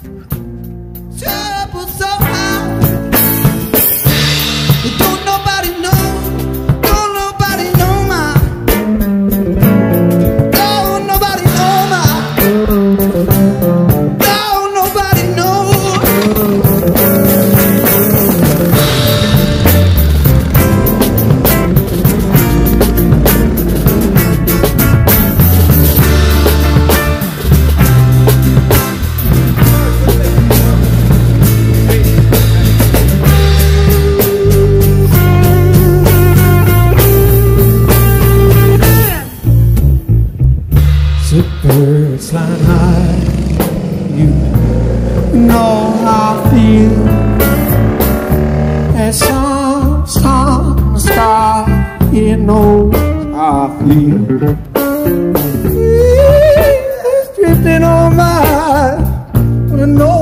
Trouble so high. Don't nobody know. Don't nobody know my. Don't nobody know my. Don't nobody know. Birds flying high, you know how I feel. As sun's on the sky, you know how I feel. It's drifting on by, you know